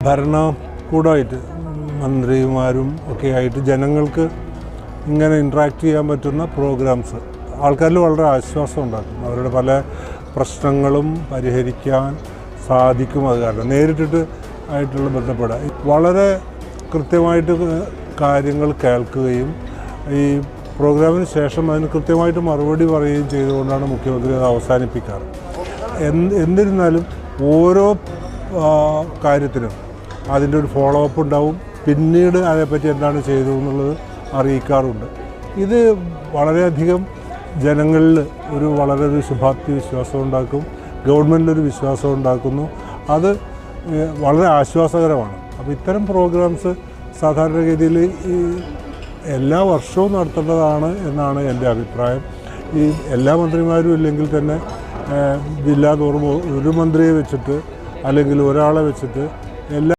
ഭരണകൂടമായിട്ട് മന്ത്രിമാരും ഒക്കെ ആയിട്ട് ജനങ്ങൾക്ക് ഇങ്ങനെ ഇൻട്രാക്ട് ചെയ്യാൻ പറ്റുന്ന പ്രോഗ്രാംസ് ആൾക്കാരിൽ വളരെ ആശ്വാസം ഉണ്ടാക്കും. അവരുടെ പല പ്രശ്നങ്ങളും പരിഹരിക്കാൻ സാധിക്കും. അത് കാരണം നേരിട്ടിട്ട് ആയിട്ടുള്ള ബന്ധപ്പെടുക, വളരെ കൃത്യമായിട്ട് കാര്യങ്ങൾ കേൾക്കുകയും ഈ പ്രോഗ്രാമിന് ശേഷം അതിന് കൃത്യമായിട്ട് മറുപടി പറയുകയും ചെയ്തുകൊണ്ടാണ് മുഖ്യമന്ത്രി അത് അവസാനിപ്പിക്കാറ്. എന്നിരുന്നാലും ഓരോ കാര്യത്തിനും അതിൻ്റെ ഒരു ഫോളോ അപ്പ് ഉണ്ടാവും. പിന്നീട് അതേപ്പറ്റി എന്താണ് ചെയ്തു എന്നുള്ളത് അറിയിക്കാറുണ്ട്. ഇത് വളരെയധികം ജനങ്ങളിൽ വളരെ ശുഭാപ്തി വിശ്വാസം ഉണ്ടാക്കും, ഗവൺമെൻറ്റിലൊരു വിശ്വാസം ഉണ്ടാക്കുന്നു. അത് വളരെ ആശ്വാസകരമാണ്. അപ്പോൾ ഇത്തരം പ്രോഗ്രാംസ് സാധാരണഗതിയിൽ ഈ എല്ലാ വർഷവും നടത്തേണ്ടതാണ് എന്നാണ് എൻ്റെ അഭിപ്രായം. ഈ എല്ലാ മന്ത്രിമാരും ഇല്ലെങ്കിൽ തന്നെ ജില്ലാ തോറും ഒരു മന്ത്രിയെ വെച്ചിട്ട് അല്ലെങ്കിൽ ഒരാളെ വെച്ചിട്ട് എല്ലാ